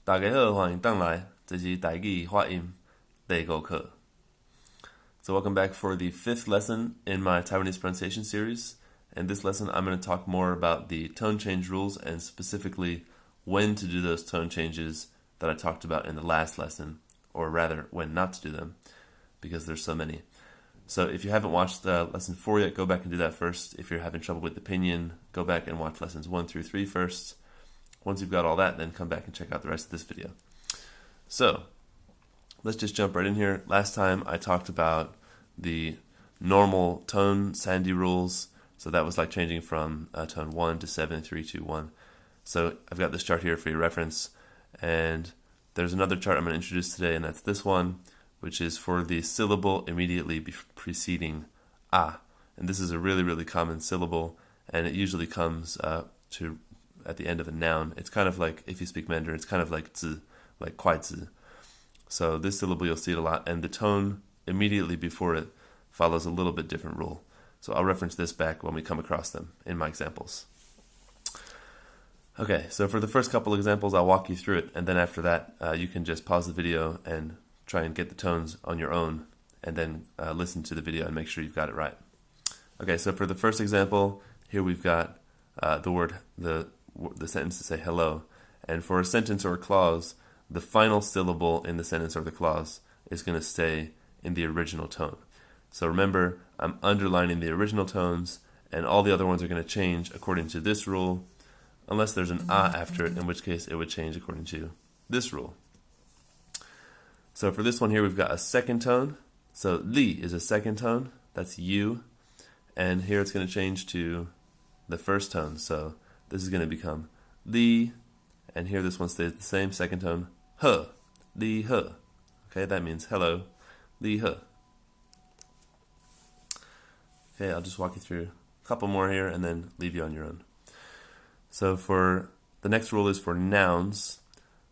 大家好，欢迎回来，这是台语发音第5课。So welcome back for the 5th lesson in my Taiwanese pronunciation series. In this lesson, I'm going to talk more about the tone change rules and specifically when to do those tone changes that I talked about in the last lesson, or rather, when not to do them, because there's so many. So if you haven't watched lesson 4 yet, go back and do that first. If you're having trouble with the pinyin, go back and watch lessons 1 through 3 first. Once you've got all that, then come back and check out the rest of this video. So, let's just jump right in here. Last time I talked about the normal tone sandhi rules. So that was like changing from tone 1 to 7, 3, 2, 1. So I've got this chart here for your reference. And there's another chart I'm going to introduce today, and that's this one, which is for the syllable immediately preceding a. And this is a really, really common syllable, and it usually comes at the end of a noun. It's kind of like, if you speak Mandarin, it's kind of like zi, like kuai zi. So this syllable, you'll see it a lot, and the tone immediately before it follows a little bit different rule. So I'll reference this back when we come across them in my examples. Okay, so for the first couple examples, I'll walk you through it, and then after that, you can just pause the video and try and get the tones on your own, and then listen to the video and make sure you've got it right. Okay, so for the first example, here we've got the sentence to say hello. And for a sentence or a clause, the final syllable in the sentence or the clause is going to stay in the original tone. So remember, I'm underlining the original tones, and all the other ones are going to change according to this rule, unless there's an a after it, in which case it would change according to this rule. So for this one here, we've got a second tone. So li is a second tone. That's you. And here it's going to change to the first tone. So this is going to become li. And here this one stays the same, second tone, he. Li he. Okay, that means hello. Li he. Okay, I'll just walk you through a couple more here and then leave you on your own. So for the next rule is for nouns.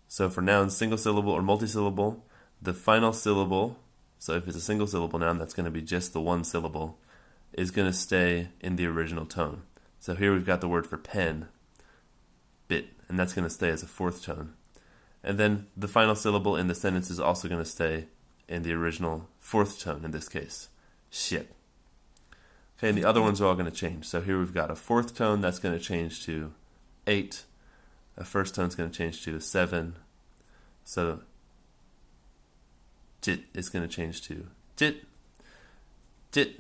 So for nouns, single syllable or multisyllable, the final syllable, so if it's a single syllable noun, that's going to be just the one syllable, is going to stay in the original tone. So here we've got the word for pen, bit, and that's going to stay as a fourth tone. And then the final syllable in the sentence is also going to stay in the original fourth tone in this case, shit. Okay, and the other ones are all going to change. So here we've got a fourth tone that's going to change to 8. A first tone is going to change to 7. So jit is going to change to jit. Jit.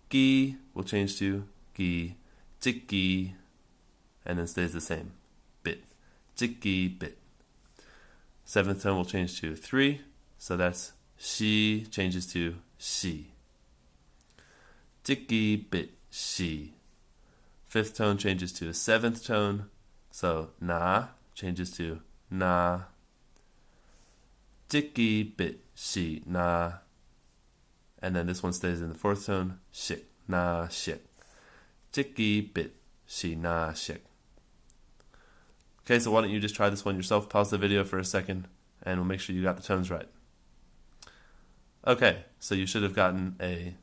Gi will change to gi. Jikki. And then stays the same. Bit. Jikki bit. Seventh tone will change to 3. So that's she changes to she. Jikki bit she. Fifth tone changes to a seventh tone. So na changes to na. Jikki bit shi na. And then this one stays in the fourth tone. Shik na shik. Jikki bit shi na shik. Okay, so why don't you just try this one yourself? Pause the video for a second and we'll make sure you got the tones right. Okay, so you should have gotten a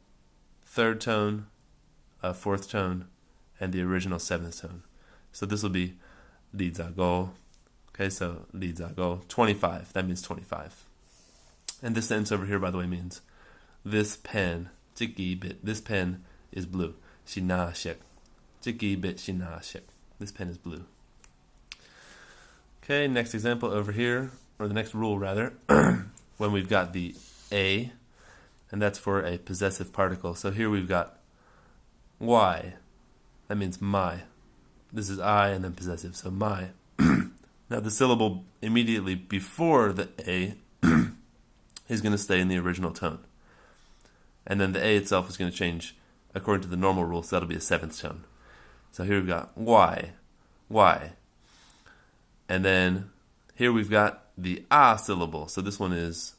third tone, a fourth tone, and the original seventh tone. So this will be li za go. Okay, so li za go, 25. That means 25. And this sentence over here, by the way, means this pen, jikki bit, this pen is blue. Shi na shik. Jikki bit shi na shik. This pen is blue. Okay, next example over here, or the next rule rather, when we've got the a, and that's for a possessive particle. So here we've got y. That means my. This is I and then possessive, so my. Now the syllable immediately before the A is going to stay in the original tone. And then the A itself is going to change according to the normal rule, so that'll be a seventh tone. So here we've got Y, Y. And then here we've got the A syllable. So this one is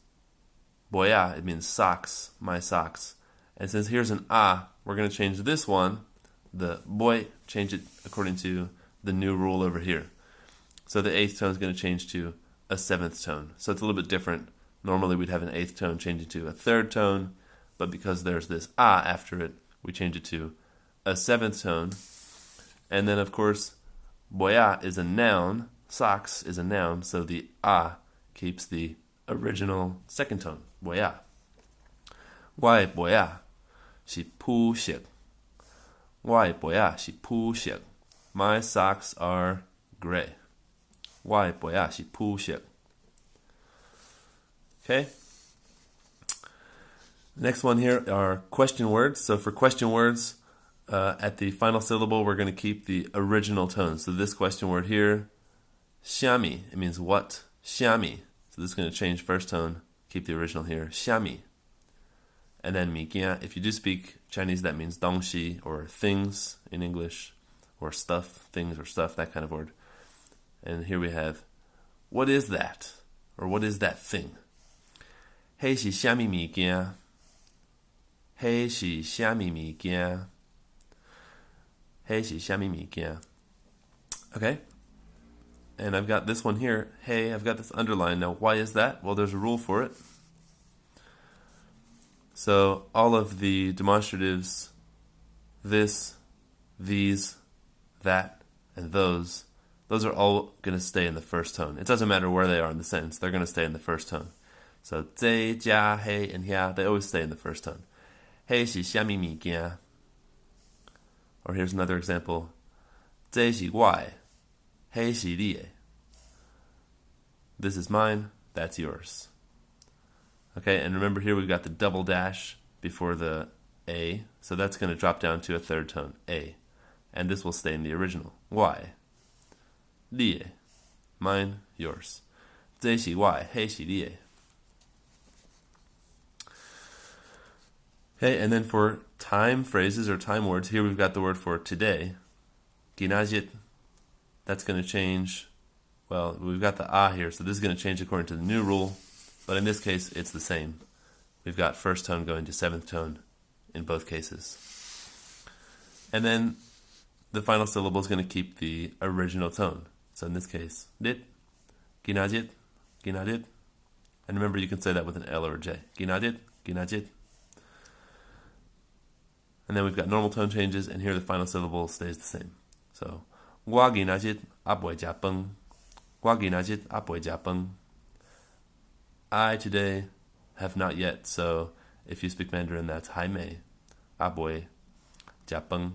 boya, it means socks, my socks. And since here's an A, we're going to change this one, the boy, change it according to the new rule over here. So the eighth tone is going to change to a seventh tone. So it's a little bit different. Normally we'd have an eighth tone changing to a third tone, but because there's this a after it, we change it to a seventh tone. And then of course, boya is a noun, socks is a noun, so the a keeps the original second tone. 我呀，我的鞋啊是肤色。我的鞋啊是肤色。My socks are gray. 我的鞋啊是肤色。Okay. Next one here are question words. So for question words, at the final syllable, we're going to keep the original tone. So this question word here, 虾米, it means what? 虾米. So this is going to change first tone, keep the original here, 虾米. And then 米件, if you do speak Chinese, that means 东西 or things in English, or stuff, things or stuff, that kind of word. And here we have, what is that? Or what is that thing? 迄是虾米物件? 迄是虾米物件? 迄是虾米物件? Okay. And I've got this one here. Hey, I've got this underlined. Now, why is that? Well, there's a rule for it. So all of the demonstratives, this, these, that, and those are all going to stay in the first tone. It doesn't matter where they are in the sentence. They're going to stay in the first tone. So 这, 家, hey, and yeah, they always stay in the first tone. Hey 是虾米物件? Or here's another example. 这是我的, hey 是你的. This is mine, that's yours. Okay, and remember here we've got the double dash before the A, so that's going to drop down to a third tone, A. And this will stay in the original. 我的, 你的, mine, yours. 这是我的, hey 是你的. Okay, and then for time phrases or time words, here we've got the word for today. Ginajit. That's going to change. Well, we've got the a here, so this is going to change according to the new rule. But in this case, it's the same. We've got first tone going to seventh tone in both cases. And then the final syllable is going to keep the original tone. So in this case, dit, ginajit, ginajit. And remember, you can say that with an L or a J. Ginajit, ginajit. And then we've got normal tone changes, and here the final syllable stays the same. So, 我今仔日也袂食飯. 我今仔日也袂食飯. I today have not yet, so if you speak Mandarin, that's 还没, 也袂食飯.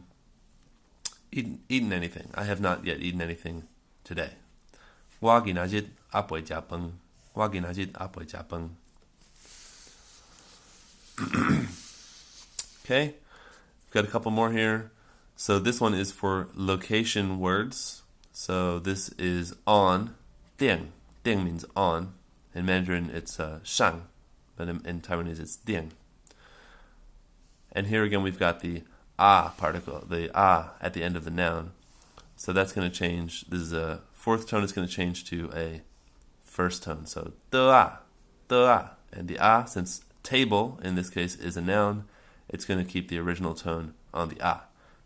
Eaten anything. I have not yet eaten anything today. 我今仔日也袂食飯. 我今仔日也袂食飯. Okay. Got a couple more here. So this one is for location words. So this is on. 店. 店 means on. In Mandarin, it's 上. But in Taiwanese, it's 店. And here again, we've got the a particle, the a at the end of the noun. So that's going to change. This is a fourth tone. It's going to change to a first tone. So 的啊, 的啊. And the a, since table in this case is a noun, it's going to keep the original tone on the a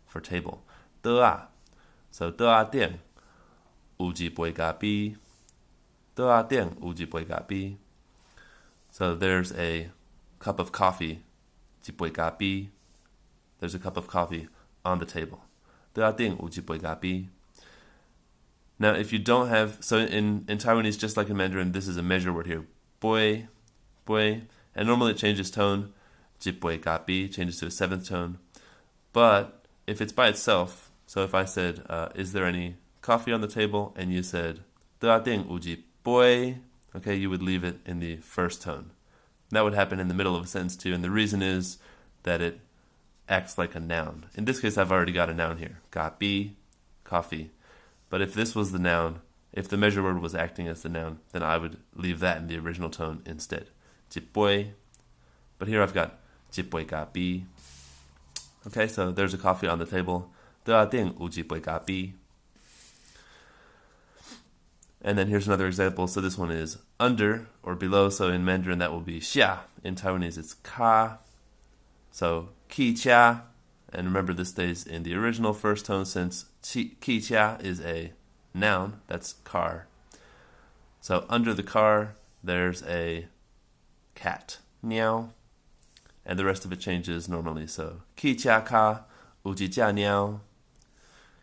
for table. 的啊. So 的啊店有一杯咖啡. 的啊店有一杯咖啡. So there's a cup of coffee. 一杯咖啡. There's a cup of coffee on the table. 的啊店有一杯咖啡. Now, if you don't have, so in Taiwanese, just like in Mandarin, this is a measure word here. 杯, 杯. And normally it changes tone. 一杯咖啡 changes to a seventh tone. But if it's by itself, so if I said, is there any coffee on the table? And you said, 的啊店有一杯. Okay, you would leave it in the first tone. That would happen in the middle of a sentence too. And the reason is that it acts like a noun. In this case, I've already got a noun here. 咖啡, coffee. But if this was the noun, if the measure word was acting as the noun, then I would leave that in the original tone instead. 一杯. But here I've got 一杯咖啡. Okay, so there's a coffee on the table. 的啊店有一杯咖啡. And then here's another example. So this one is under or below. So in Mandarin that will be 下. In Taiwanese it's 卡. So 汽车. And remember this stays in the original first tone since 汽车 is a noun. That's car. So under the car there's a cat. Meow. And the rest of it changes normally. So 汽车卡有一只猫.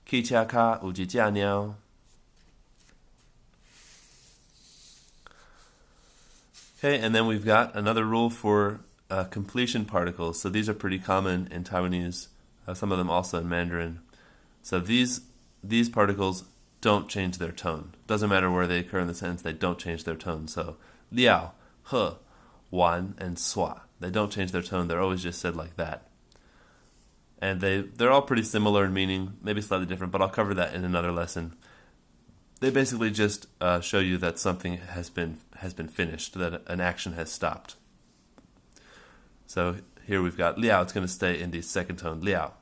汽车卡有一只猫. Okay, and then we've got another rule for completion particles. So these are pretty common in Taiwanese, some of them also in Mandarin. So these particles don't change their tone. Doesn't matter where they occur in the sentence, they don't change their tone. So liao, he, wan, and swa. They don't change their tone, they're always just said like that. And they're all pretty similar in meaning, maybe slightly different, but I'll cover that in another lesson. They basically just show you that something has been finished, that an action has stopped. So here we've got liao, it's going to stay in the second tone, liao.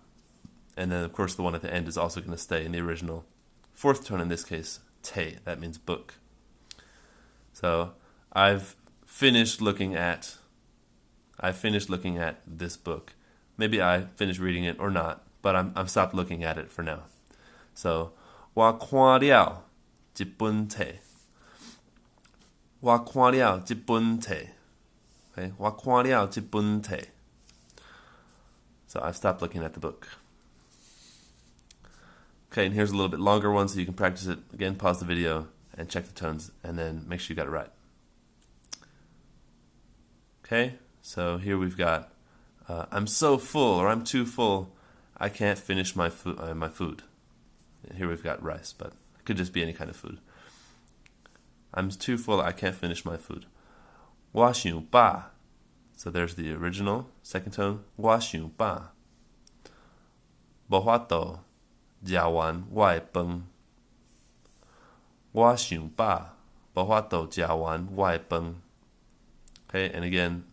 And then, of course, the one at the end is also going to stay in the original fourth tone, in this case, te. That means book. So I've finished looking at this book. Maybe I finished reading it or not, but I'm stopped looking at it for now. So 我看了一本册. 我看了一本册. Okay, 我看了一本册. So I've stopped looking at the book. Okay, and here's a little bit longer one so you can practice it. Again, pause the video and check the tones and then make sure you got it right. Okay, so here we've got I'm so full, or I'm too full, I can't finish my food. And here we've got rice, but it could just be any kind of food. I'm too full, I can't finish my food. 我想飽. So there's the original, second tone. 我想飽. 無法度食完我的飯. 我想飽, 無法度食完我的飯. Okay, and again,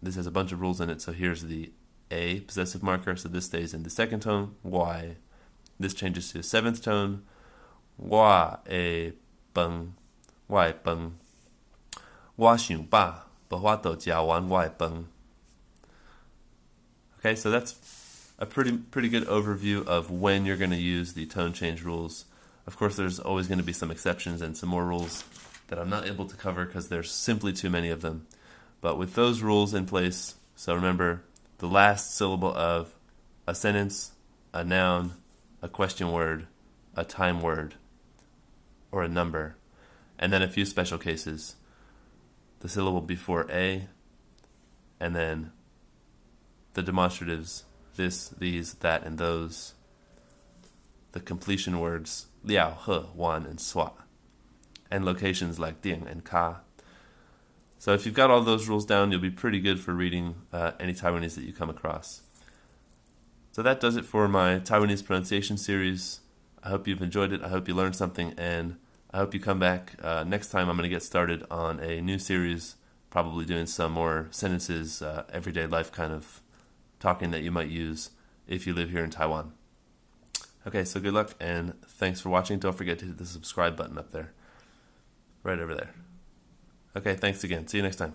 this has a bunch of rules in it. So here's the A possessive marker. So this stays in the second tone, Y. This changes to the seventh tone, wa e beng, wa e beng. Wa xiu ba, but wa do jia wan wa e beng. Okay, so that's a pretty good overview of when you're going to use the tone change rules. Of course, there's always going to be some exceptions and some more rules that I'm not able to cover because there's simply too many of them. But with those rules in place, so remember the last syllable of a sentence, a noun, a question word, a time word, or a number, and then a few special cases. The syllable before a, and then the demonstratives, this, these, that, and those. The completion words, liao, he, wan, and swa. And locations like ding and ka. So if you've got all those rules down, you'll be pretty good for reading any Taiwanese that you come across. So that does it for my Taiwanese pronunciation series. I hope you've enjoyed it. I hope you learned something, and I hope you come back. Next time I'm going to get started on a new series, probably doing some more sentences, everyday life kind of talking that you might use if you live here in Taiwan. Okay, so good luck, and thanks for watching. Don't forget to hit the subscribe button up there, right over there. Okay, thanks again. See you next time.